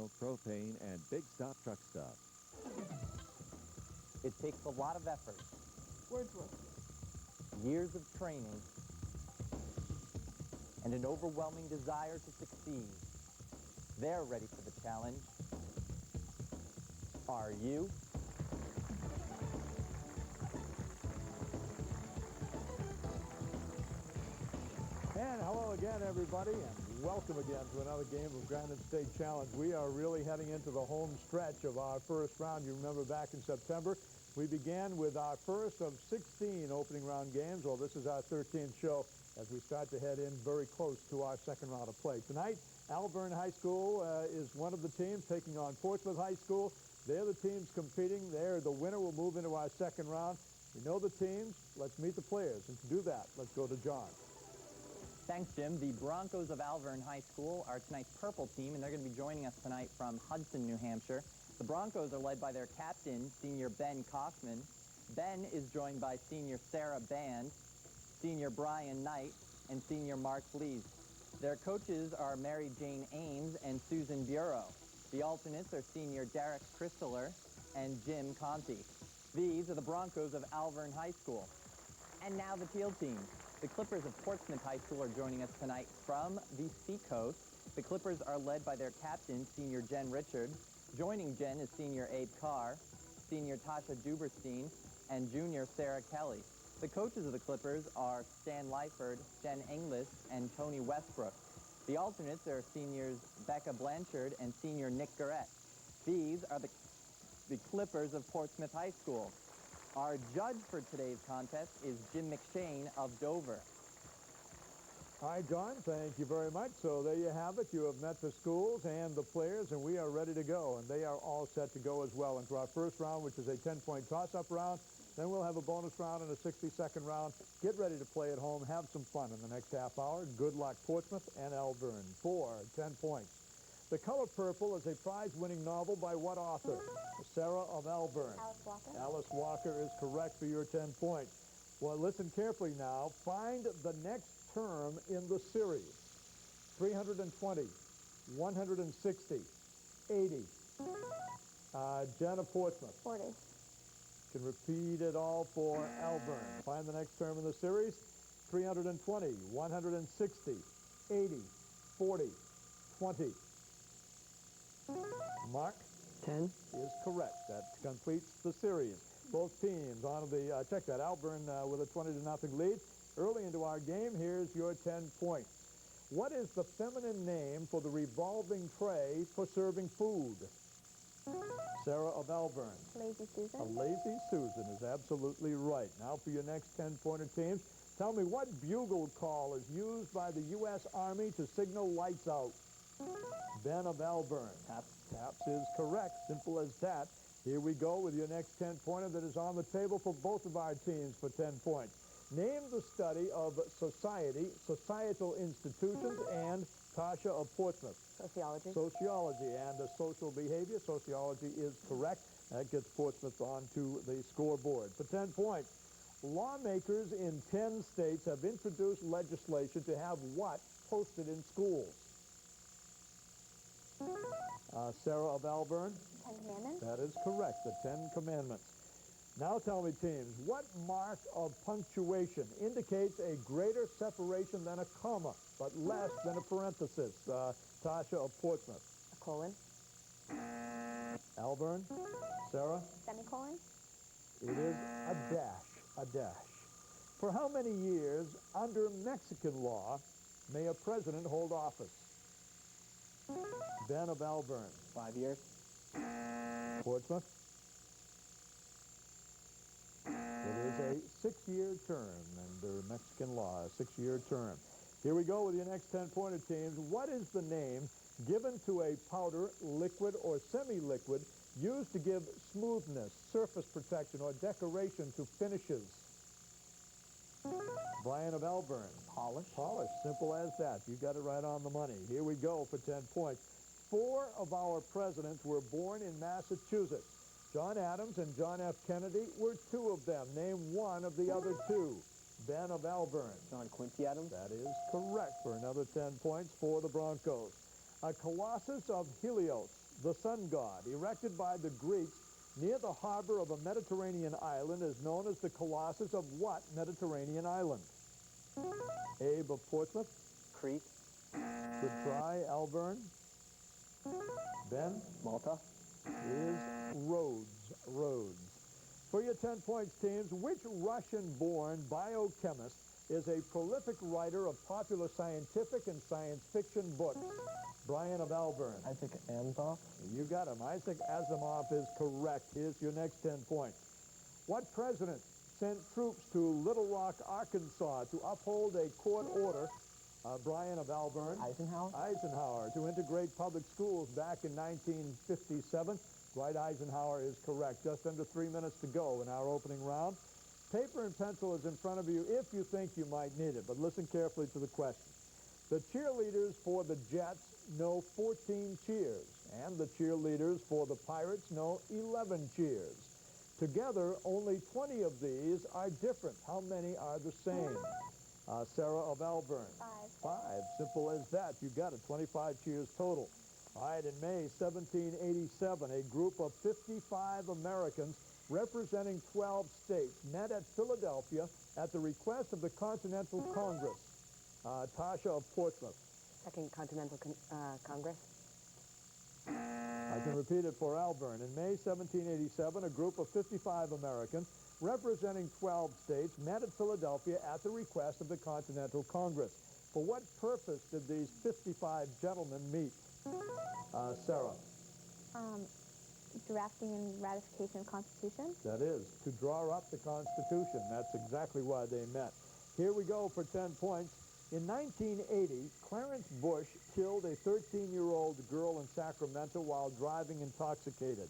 oil, propane, and big stop truck stuff. It takes a lot of effort, Wordsworth. years of training, and an overwhelming desire to succeed. They're ready for the challenge. Are you? And hello again, everybody, and welcome again to another game of Granite State Challenge. We are really heading into the home stretch of our first round. You remember back in September, we began with our first of 16 opening round games. Well, this is our 13th show as we start to head in very close to our second round of play. Tonight, Alvirne High School is one of the teams taking on Portsmouth High School. They're the teams competing. They're the winner will move into our second round. We know the teams. Let's meet the players. And to do that, let's go to John. Thanks, Jim. The Broncos of Alvirne High School are tonight's purple team, and they're going to be joining us tonight from Hudson, New Hampshire. The Broncos are led by their captain, senior Ben Kaufman. Ben is joined by senior Sarah Band, senior Brian Knight, and senior Mark Lees. Their coaches are Mary Jane Ames and Susan Bureau. The alternates are senior Derek Christeler and Jim Conti. These are the Broncos of Alvirne High School. And now the field team. The Clippers of Portsmouth High School are joining us tonight from the Seacoast. The Clippers are led by their captain, senior Jen Richard. Joining Jen is senior Abe Carr, senior Tasha Duberstein, and junior Sarah Kelly. The coaches of the Clippers are Stan Lyford, Jen Inglis, and Tony Westbrook. The alternates are seniors Becca Blanchard and senior Nick Garrett. These are the Clippers of Portsmouth High School. Our judge for today's contest is Jim McShane of Dover. All right, John, thank you very much. So there you have it. You have met the schools and the players, and we are ready to go. And they are all set to go as well into our first round, which is a 10-point toss-up round. Then we'll have a bonus round and a 60-second round. Get ready to play at home. Have some fun in the next half hour. Good luck, Portsmouth and Alvirne, for 10 points. The Color Purple is a prize-winning novel by what author? Sarah of Alvirne. Alice Walker. Alice Walker is correct for your 10 points. Well, listen carefully now. Find the next term in the series. 320, 160, 80. Jen of Portsmouth. 40. Can repeat it all for Alvirne. Find the next term in the series. 320, 160, 80, 40, 20. Mark? 10 is correct. That completes the series. Both teams on the, check that, Alvirne with a 20-0 lead. Early into our game, here's your 10 points. What is the feminine name for the revolving tray for serving food? Sarah of Alvirne. Lazy Susan. A Lazy Susan is absolutely right. Now for your next 10-pointer teams, tell me what bugle call is used by the U.S. Army to signal lights out? Ben of Alvirne. Taps is correct. Simple as that. Here we go with your next 10-pointer that is on the table for both of our teams for 10 points. Name the study of society, societal institutions, and Tasha of Portsmouth. Sociology. Sociology and social behavior. Sociology is correct. That gets Portsmouth onto the scoreboard for 10 points. Lawmakers in 10 states have introduced legislation to have what posted in schools? Sarah of Alvirne. 10 Commandments. That is correct, the 10 Commandments. Now tell me, teams, what mark of punctuation indicates a greater separation than a comma, but less than a parenthesis? Tasha of Portsmouth. A colon. Alvirne. Sarah. Semicolon. It is a dash, a dash. For how many years, under Mexican law, may a president hold office? Ben of Alvirne. 5 years. Portsmouth. It is a 6-year term under Mexican law, a 6-year term. Here we go with your next 10-pointer teams. What is the name given to a powder, liquid, or semi-liquid used to give smoothness, surface protection, or decoration to finishes? Brian of Alvirne. Polish. Polish, simple as that. You got it right on the money. Here we go for 10 points. 4 of our presidents were born in Massachusetts. John Adams and John F. Kennedy were 2 of them. Name one of the other 2. Ben of Alvirne. John Quincy Adams. That is correct for another 10 points for the Broncos. A colossus of Helios the sun god, erected by the Greeks near the harbor of a Mediterranean island, is known as the Colossus of what Mediterranean island? Abe of Portsmouth. Crete. Good try. Alvirne. Ben? Malta. Is Rhodes. For your 10 points, teams, which Russian-born biochemist is a prolific writer of popular scientific and science fiction books? Brian of Alvirne. Isaac Asimov. You got him. Isaac Asimov is correct. Here's your next 10 points. What president sent troops to Little Rock, Arkansas to uphold a court order? Brian of Alvirne. Eisenhower. Eisenhower, to integrate public schools back in 1957. Dwight Eisenhower is correct. Just under 3 minutes to go in our opening round. Paper and pencil is in front of you if you think you might need it, but listen carefully to the question. The cheerleaders for the Jets know 14 cheers, and the cheerleaders for the Pirates know 11 cheers. Together, only 20 of these are different. How many are the same? Sarah of Alvirne. 5. 5. Simple as that. You got it. 25 cheers total. All right, in May 1787, a group of 55 Americans representing 12 states met at Philadelphia at the request of the Continental Congress. Tasha of Portsmouth. Second Continental Congress. I can repeat it for Alvirne. In May 1787, a group of 55 Americans representing 12 states met at Philadelphia at the request of the Continental Congress. For what purpose did these 55 gentlemen meet? Sarah. Drafting and ratification of Constitution. That is, to draw up the Constitution. That's exactly why they met. Here we go for 10 points. In 1980, Clarence Bush killed a 13-year-old girl in Sacramento while driving intoxicated.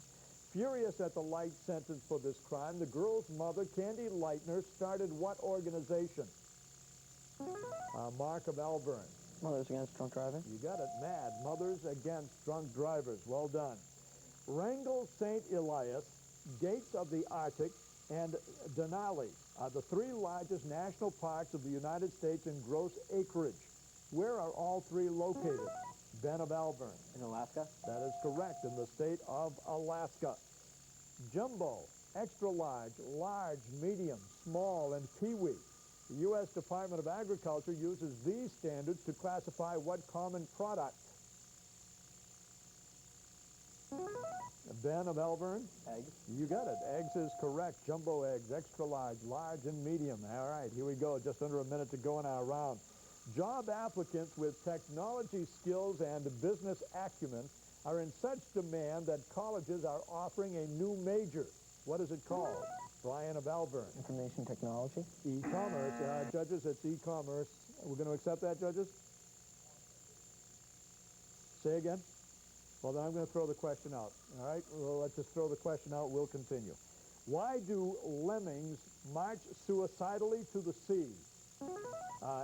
Furious at the light sentence for this crime, the girl's mother, Candy Lightner, started what organization? Mark of Alvirne. Mothers Against Drunk Driving. You got it. MAD, Mothers Against Drunk Drivers. Well done. Wrangell, St. Elias, Gates of the Arctic, and Denali are the 3 largest national parks of the United States in gross acreage. Where are all 3 located? Ben of Alvirne. In Alaska. That is correct, in the state of Alaska. Jumbo, extra large, large, medium, small, and kiwi. The U.S. Department of Agriculture uses these standards to classify what common product? Ben of Alvirne. Eggs. You got it. Eggs is correct. Jumbo eggs, extra large, large, and medium. All right, here we go. Just under a minute to go in our round. Job applicants with technology skills and business acumen are in such demand that colleges are offering a new major. What is it called? Brian of Alvirne. Information technology. E-commerce. Judges, it's e-commerce. We're going to accept that, judges? Say again? Well, then I'm going to throw the question out. All right? Well, let's just throw the question out. We'll continue. Why do lemmings march suicidally to the sea?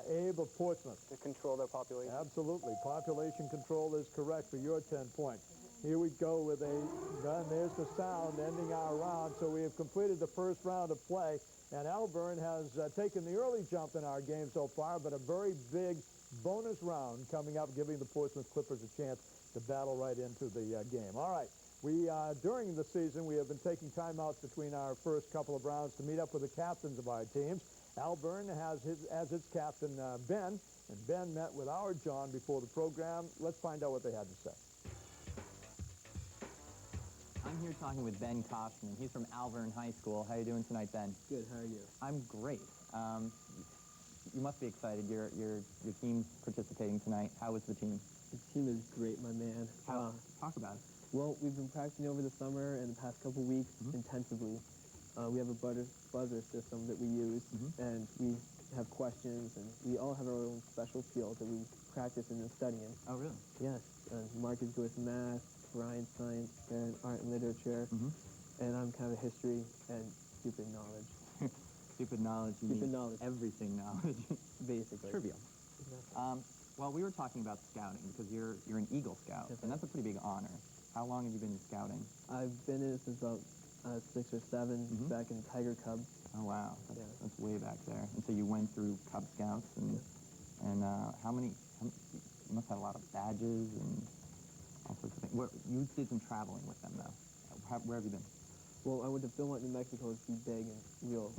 Abe of Portsmouth. To control their population. Absolutely. Population control is correct for your 10 points. Here we go with a gun. There's the sound ending our round. So we have completed the first round of play. And Alvirne has taken the early jump in our game so far, but a very big bonus round coming up, giving the Portsmouth Clippers a chance to battle right into the game. All right. During the season, we have been taking timeouts between our first couple of rounds to meet up with the captains of our teams. Alvirne has as its captain Ben, and Ben met with our John before the program. Let's find out what they had to say. I'm here talking with Ben Koshman. He's from Alvirne High School. How are you doing tonight, Ben? Good, how are you? I'm great. You must be excited. Your team's participating tonight. How was the team? The team is great, my man. Talk about it. Well, we've been practicing over the summer and the past couple weeks intensively. We have a buzzer system that we use, and we have questions, and we all have our own special field that we practice in and studying. Oh, really? Yes. Mark is good with math, Brian science, and art and literature, and I'm kind of history and stupid knowledge. Stupid knowledge. Stupid knowledge. Everything knowledge. Basically. Trivial. Exactly. Well, we were talking about scouting because you're an Eagle Scout, and that's a pretty big honor. How long have you been scouting? I've been in it since about 6 or 7, back in Tiger Cubs. Oh, wow. That's, Yeah. that's way back there. And so you went through Cub Scouts, and how many, you must have a lot of badges and all sorts of things. You did some traveling with them, though. Where have you been? Well, I went to Philmont, New Mexico. It's the big and real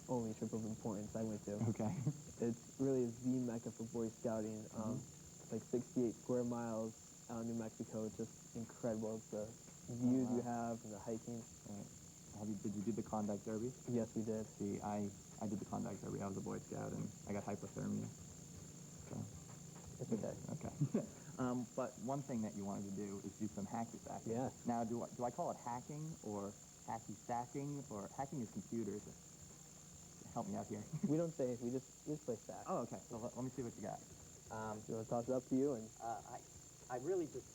only trip of importance I went to. Okay. It's really the mecca for Boy Scouting. It's like 68 square miles out in New Mexico. It's just incredible. It's the views you have and the hiking. Right. Did you do the Klondike Derby? Yes, we did. See, I did the Klondike Derby. I was a Boy Scout, and I got hypothermia. So. It's okay. Okay. But one thing that you wanted to do is do some hacky stacking. Yes. Now, do I call it hacking or hacky stacking, or hacking is computers? Help me out here. We don't say, we just play stack. Oh, okay. So let me see what you got. You want to toss it up to you? And I really just,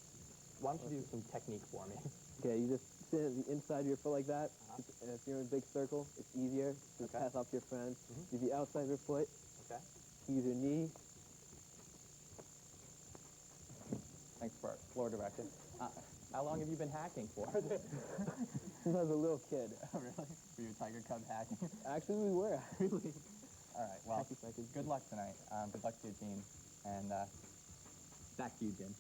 why don't you do some technique for me? okay, you just sit at the inside of your foot like that. And if you're in a big circle, it's easier. Just pass off to your friends. Do the outside of your foot. Okay. Use your knee. Thanks for floor direction. How long have you been hacking for? Since I was a little kid. Really? Were you a Tiger Cub hacking? Actually, we were. Really? All right. Well, good luck tonight. Good luck to your team. And back to you, Jim.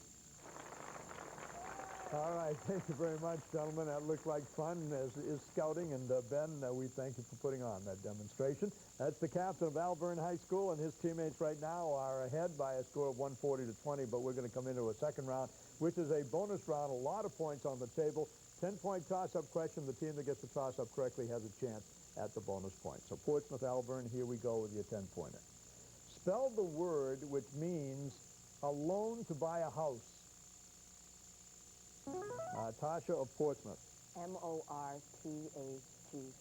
All right, thank you very much, gentlemen. That looked like fun, as is scouting. And Ben, we thank you for putting on that demonstration. That's the captain of Alvirne High School, and his teammates right now are ahead by a score of 140-20. But we're going to come into a second round, which is a bonus round. A lot of points on the table. 10-point toss-up question. The team that gets the toss-up correctly has a chance at the bonus point. So Portsmouth, Alvirne, here we go with your 10-pointer. Spell the word which means a loan to buy a house. Tasha of Portsmouth. M-O-R-T-A-G.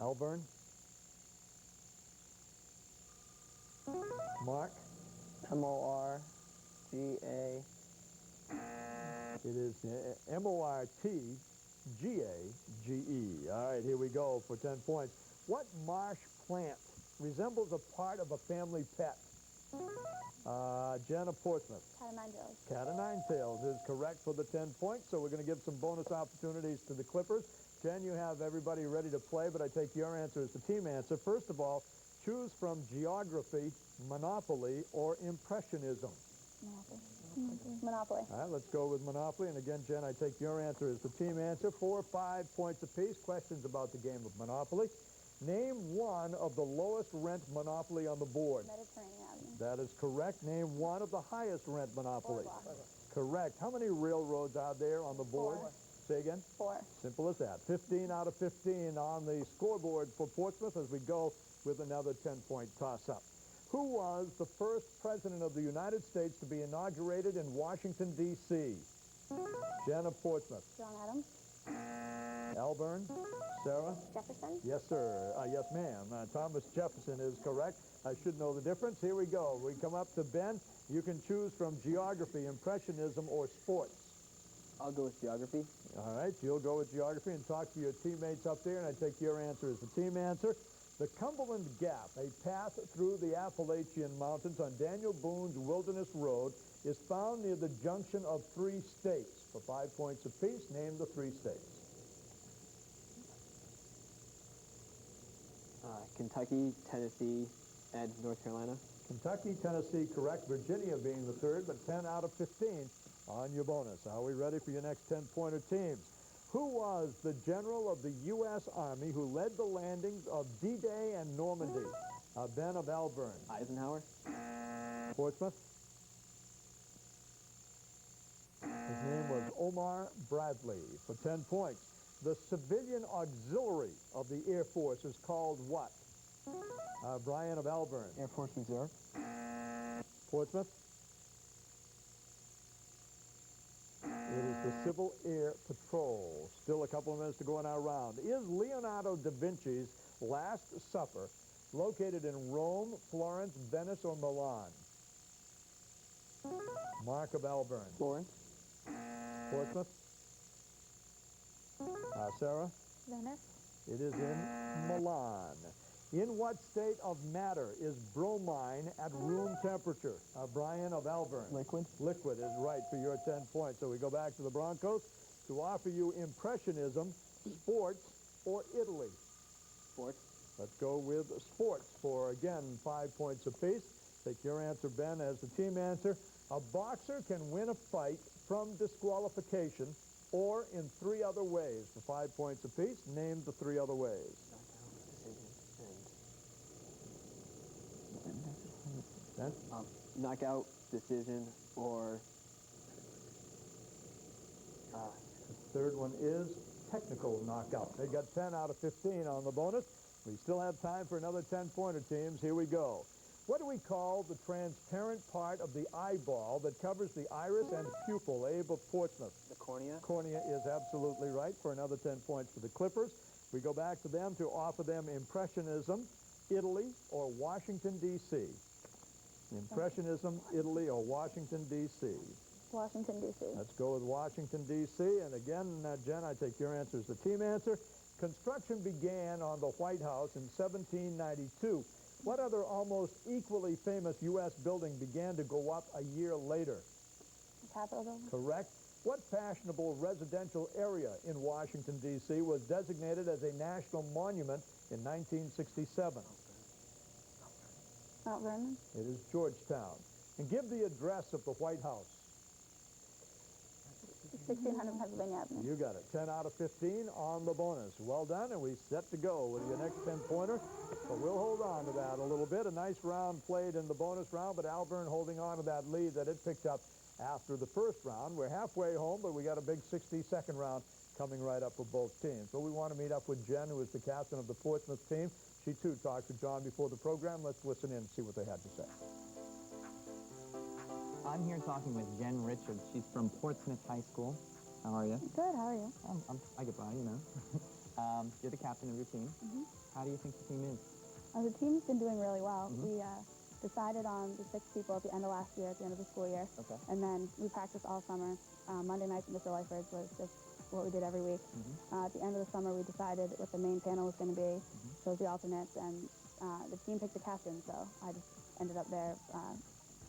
Alvirne. Mark. M-O-R-G-A. It is M-O-R-T-G-A-G-E. All right, here we go for 10 points. What marsh plant resembles a part of a family pet? Jen of Portsmouth. Cat of nine tails. Cat of nine tails is correct for the 10 points, so we're going to give some bonus opportunities to the Clippers. Jen, you have everybody ready to play, but I take your answer as the team answer. First of all, choose from geography, Monopoly, or Impressionism. Monopoly. Monopoly. All right, let's go with Monopoly. And again, Jen, I take your answer as the team answer. 4 or 5 points apiece. Questions about the game of Monopoly. Name one of the lowest rent Monopoly on the board. Mediterranean Avenue. That is correct. Name one of the highest rent Monopoly. Boardwalk. Correct. How many railroads are there on the board? 4. Say again? 4. Simple as that. 15 out of 15 on the scoreboard for Portsmouth as we go with another 10-point toss-up. Who was the first president of the United States to be inaugurated in Washington, D.C.? Jen of Portsmouth. John Adams. Alvirne. Sarah? Jefferson. Yes, sir. Yes, ma'am. Thomas Jefferson is correct. I should know the difference. Here we go. We come up to Ben. You can choose from geography, impressionism, or sports. I'll go with geography. All right, you'll go with geography and talk to your teammates up there, and I take your answer as the team answer. The Cumberland Gap, a path through the Appalachian Mountains on Daniel Boone's Wilderness Road, is found near the junction of 3 states. For 5 points apiece, name the 3 states. Kentucky, Tennessee, and North Carolina. Kentucky, Tennessee, correct. Virginia being the third, but 10 out of 15 on your bonus. Are we ready for your next 10-pointer teams? Who was the general of the U.S. Army who led the landings of D-Day and Normandy? Ben of Alvirne. Eisenhower. Portsmouth. His name was Omar Bradley for 10 points. The civilian auxiliary of the Air Force is called what? Brian of Alvirne. Air Force Reserve. Portsmouth. It is the Civil Air Patrol. Still a couple of minutes to go in our round. Is Leonardo da Vinci's Last Supper located in Rome, Florence, Venice, or Milan? Mark of Alvirne. Florence. Portsmouth. Sarah? Venice. It is in Milan. In what state of matter is bromine at room temperature? Brian of Alvirne. Liquid. Liquid is right for your 10 points. So we go back to the Broncos to offer you impressionism, sports, or Italy. Sports. Let's go with sports for, again, 5 points apiece. Take your answer, Ben, as the team answer. A boxer can win a fight from disqualification or in 3 other ways for 5 points apiece. Name the 3 other ways. Ben? Knockout, decision, or The third one is technical knockout. They got 10 out of 15 on the bonus. We still have time for another 10-pointer, teams. Here we go. What do we call the transparent part of the eyeball that covers the iris and pupil? Abe of Portsmouth. the cornea. Cornea is absolutely right for another 10 points for the Clippers. We go back to them to offer them Impressionism, Italy, or Washington, D.C. Impressionism, Italy, or Washington, D.C. Washington, D.C. Let's go with Washington, D.C. And again, Jen, I take your answer as the team answer. Construction began on the White House in 1792. What other almost equally famous U.S. building began to go up a year later? Capitol building. Correct. What fashionable residential area in Washington, D.C. was designated as a national monument in 1967? Mount Vernon. It is Georgetown. And give the address of the White House. 1600 Pennsylvania Avenue. You got it. 10 out of 15 on the bonus. Well done, and we set to go with your next 10-pointer. But we'll hold on to that a little bit. A nice round played in the bonus round, but Alvirne holding on to that lead that it picked up after the first round. We're halfway home, but we got a big 60-second round coming right up for both teams. So we want to meet up with Jen, who is the captain of the Portsmouth team. She, too, talked to John before the program. Let's listen in and see what they had to say. I'm here talking with Jen Richards. She's from Portsmouth High School. How are you? Good, how are you? I get by, you know. You're the captain of your team. How do you think the team is? The team's been doing really well. We decided on the 6 people at the end of last year, at the end of the school year. Okay. And then we practiced all summer. Monday nights at Mr. Lyford's was just what we did every week. At the end of the summer, we decided what the main panel was going to be, chose the alternates, and the team picked the captain, so I just ended up there,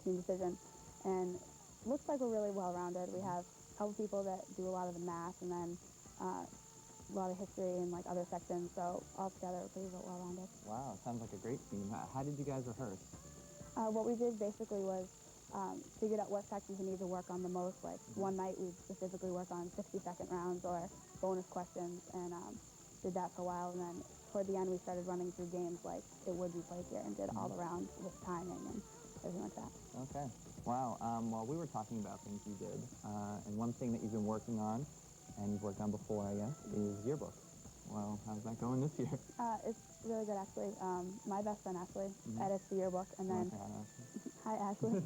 team decision. And looks like we're really well-rounded. We have a couple people that do a lot of the math, and then a lot of history and like other sections, so altogether we're pretty well-rounded. Wow, sounds like a great team. How did you guys rehearse? What we did basically was figured out what sections we need to work on the most. Like one night we specifically work on 60-second rounds or bonus questions, and did that for a while. And then toward the end we started running through games like it would be played here and did all the rounds with timing and everything like that. Okay. Wow. Well, we were talking about things you did, and one thing that you've been working on, and you've worked on before, I guess, is yearbook. Well, how's that going this year? It's really good, actually. My best friend, Ashley, edits the yearbook, and then... Hi, Ashley.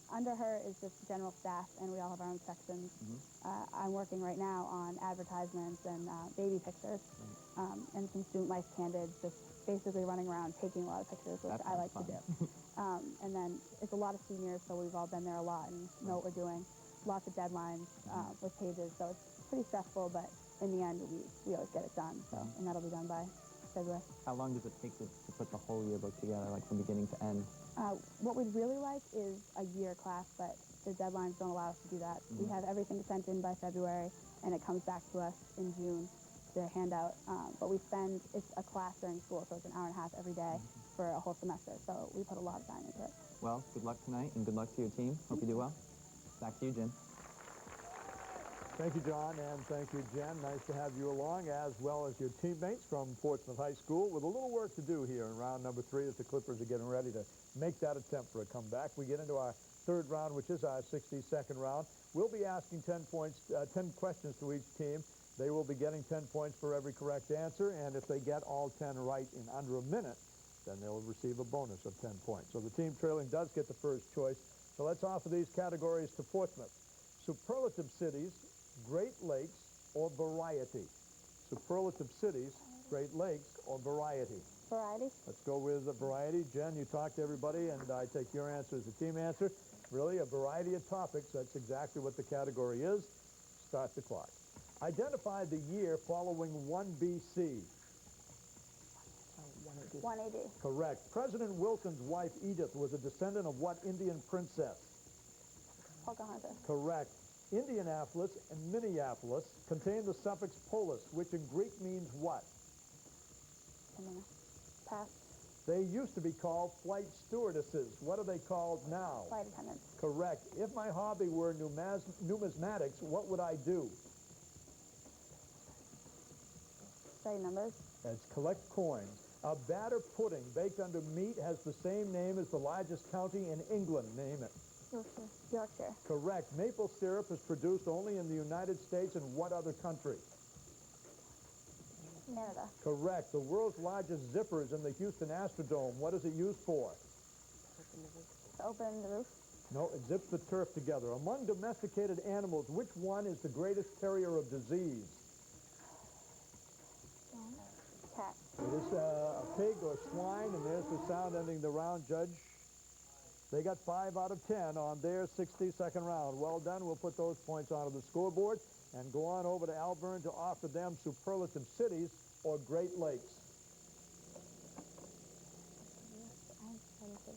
Under her is just general staff, and we all have our own sections. I'm working right now on advertisements and baby pictures, and some student life candids, just basically running around taking a lot of pictures, which I like to do. And then it's a lot of seniors, so we've all been there a lot and know what we're doing. Lots of deadlines with pages, so it's pretty stressful, but in the end, we always get it done, so, and that'll be done by February. How long does it take to put the whole yearbook together, like from beginning to end? What we'd really like is a year class, but the deadlines don't allow us to do that. We have everything sent in by February, and it comes back to us in June to hand out. But it's a class during school, so it's an hour and a half every day for a whole semester, so we put a lot of time into it. Well, good luck tonight, and good luck to your team. Hope you do well. Back to you, Jim. Thank you, John, and thank you, Jen. Nice to have you along, as well as your teammates from Portsmouth High School, with a little work to do here in round number 3 as the Clippers are getting ready to make that attempt for a comeback. We get into our third round, which is our 60-second round. We'll be asking 10 questions to each team. They will be getting 10 points for every correct answer, and if they get all 10 right in under a minute, then they'll receive a bonus of 10 points. So the team trailing does get the first choice. So let's offer these categories to Portsmouth. Superlative cities, Great Lakes, or variety? Superlative cities, Great Lakes, or variety? Variety? Let's go with the variety. Jen, you talk to everybody, and I take your answer as a team answer. Really, a variety of topics. That's exactly what the category is. Start the clock. Identify the year following 1 BC. 1 AD. Correct. President Wilson's wife, Edith, was a descendant of what Indian princess? Pocahontas. Correct. Indianapolis and Minneapolis contain the suffix polis, which in Greek means what? Pass. They used to be called flight stewardesses. What are they called now? Flight attendants. Correct. If my hobby were numismatics, what would I do? Study numbers. That's collect coins. A batter pudding baked under meat has the same name as the largest county in England. Name it. Yorkshire. Yorkshire. Correct. Maple syrup is produced only in the United States and what other country? Canada. Correct. The world's largest zipper is in the Houston Astrodome. What is it used for? To open the roof. No, it zips the turf together. Among domesticated animals, which one is the greatest carrier of disease? Cat. It is a pig or swine, and there's the sound ending the round, Judge. They got 5 out of 10 on their 62nd round. Well done. We'll put those points onto the scoreboard and go on over to Alvirne to offer them superlative cities or Great Lakes.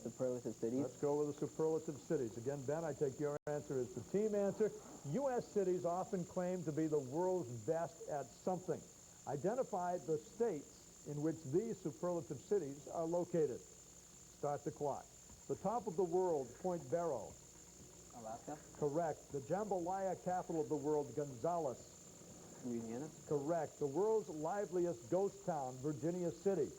Superlative cities. Let's go with the superlative cities. Again, Ben, I take your answer as the team answer. U.S. cities often claim to be the world's best at something. Identify the states in which these superlative cities are located. Start the clock. The top of the world, Point Barrow. Alaska. Correct. The jambalaya capital of the world, Gonzales. Louisiana. Correct. The world's liveliest ghost town, Virginia City.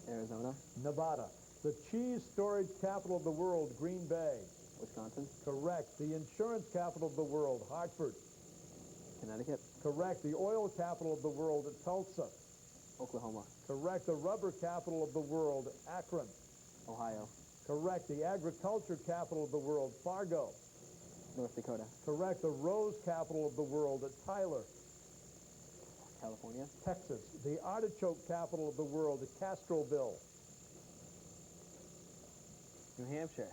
Arizona. Nevada. The cheese storage capital of the world, Green Bay. Wisconsin. Correct. The insurance capital of the world, Hartford. Connecticut. Correct. The oil capital of the world, Tulsa. Oklahoma. Correct. The rubber capital of the world, Akron. Ohio. Correct. The agriculture capital of the world, Fargo. North Dakota. Correct. The rose capital of the world, Tyler. California. Texas. The artichoke capital of the world, Castroville. New Hampshire.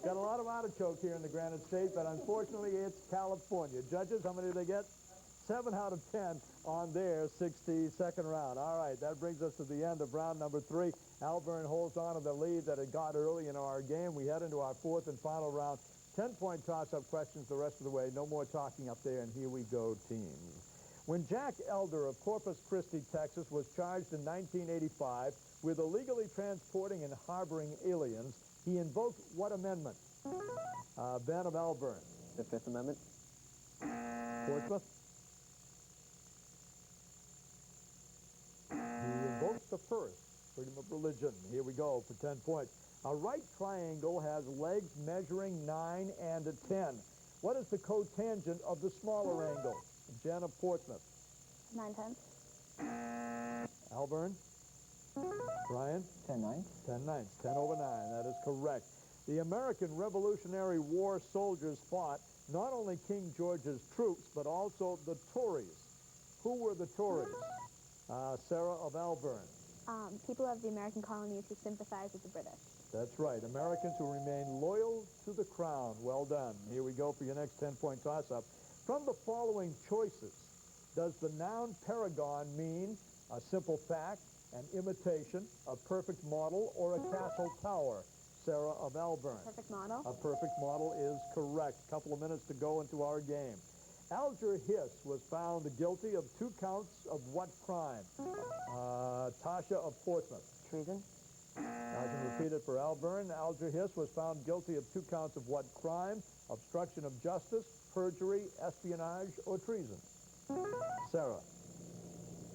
Got a lot of artichoke here in the Granite State, but unfortunately it's California. Judges, how many do they get? 7 out of 10 on their 62nd round. All right, that brings us to the end of round number 3. Alvirne holds on to the lead that it got early in our game. We head into our 4th and final round. 10-point toss-up questions the rest of the way. No more talking up there, and here we go, teams. When Jack Elder of Corpus Christi, Texas, was charged in 1985 with illegally transporting and harboring aliens, he invoked what amendment? Ben of Alvirne. The Fifth Amendment. Portsmouth. He invokes the first, freedom of religion. Here we go for 10 points. A right triangle has legs measuring 9 and 10. What is the cotangent of the smaller angle? Jen of Portsmouth. 9/10. Alvirne. Brian? 10-9. 10/9. 10 over 9. That is correct. The American Revolutionary War soldiers fought not only King George's troops, but also the Tories. Who were the Tories? Sarah of Alvirne. People of the American colonies who sympathized with the British. That's right. Americans who remain loyal to the crown. Well done. Here we go for your next 10-point toss-up. From the following choices, does the noun paragon mean a simple fact, an imitation, a perfect model, or a castle tower? Sarah of Alvirne. Perfect model. A perfect model is correct. Couple of minutes to go into our game. Alger Hiss was found guilty of 2 counts of what crime? Tasha of Portsmouth. Treason. I can repeat it for Alvirne. Alger Hiss was found guilty of 2 counts of what crime? Obstruction of justice, perjury, espionage, or treason? Sarah.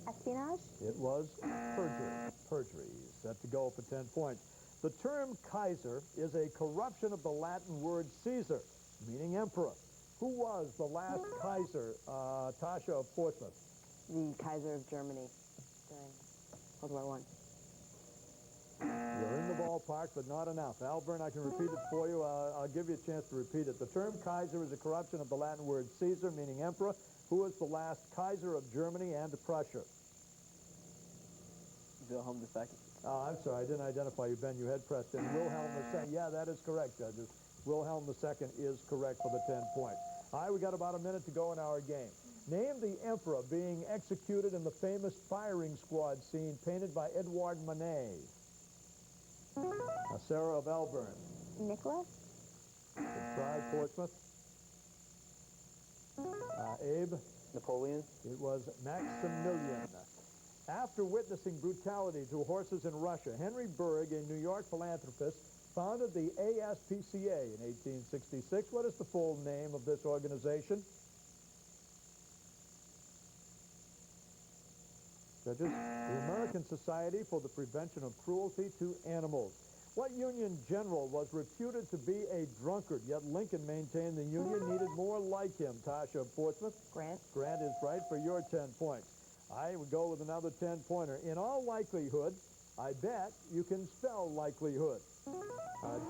Espionage. It was perjury. Perjury. Set to go for 10 points. The term Kaiser is a corruption of the Latin word Caesar, meaning emperor. Who was the last Kaiser? Tasha of Portsmouth. The Kaiser of Germany during World War I. You're in the ballpark, but not enough. Alvirne, I can repeat it for you. I'll give you a chance to repeat it. The term Kaiser is a corruption of the Latin word Caesar, meaning emperor. Who was the last Kaiser of Germany and Prussia? Wilhelm II. Oh, I'm sorry, I didn't identify you, Ben. You had pressed in. Wilhelm II. Yeah, that is correct, judges. Wilhelm II is correct for the 10 points. All right, we got about a minute to go in our game. Name the emperor being executed in the famous firing squad scene painted by Edouard Manet. Sarah of Alvirne. Nicholas. Good try, Portsmouth. Abe. Napoleon. It was Maximilian. After witnessing brutality to horses in Russia, Henry Berg, a New York philanthropist, founded the ASPCA in 1866. What is the full name of this organization? Judges, the American Society for the Prevention of Cruelty to Animals. What Union general was reputed to be a drunkard, yet Lincoln maintained the Union needed more like him? Tasha of Portsmouth? Grant. Grant is right for your 10 points. I would go with another 10-pointer. In all likelihood, I bet you can spell likelihood.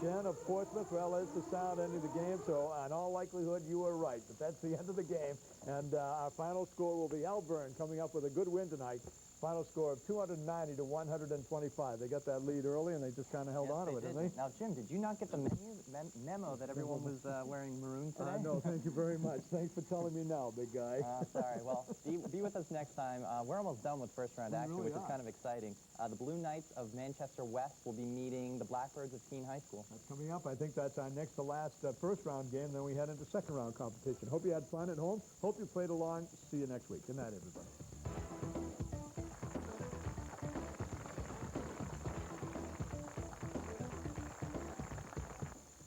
Jen of Portsmouth, well, it's the sound ending the game, so in all likelihood, you were right. But that's the end of the game, and our final score will be Alvirne coming up with a good win tonight. Final score of 290 to 125. They got that lead early, and they just kind of held on to it, didn't they? Now, Jim, did you not get the memo that everyone was wearing maroon today? No, thank you very much. Thanks for telling me now, big guy. Sorry. Well, be with us next time. We're almost done with first-round action, really which is are. kind of exciting. The Blue Knights of Manchester West will be meeting the Blackbirds of Keene High School. That's coming up. I think that's our next to last first-round game. Then we head into second-round competition. Hope you had fun at home. Hope you played along. See you next week. Good night, everybody.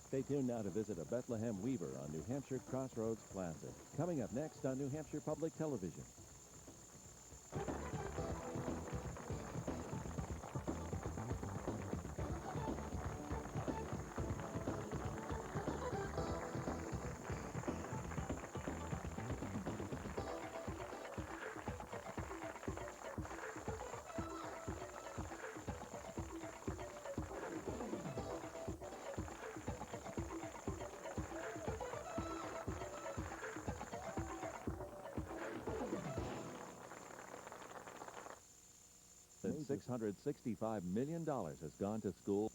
Stay tuned now to visit a Bethlehem weaver on New Hampshire Crossroads Plaza. Coming up next on New Hampshire Public Television. $665 million has gone to school.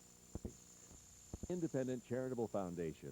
Independent charitable foundation.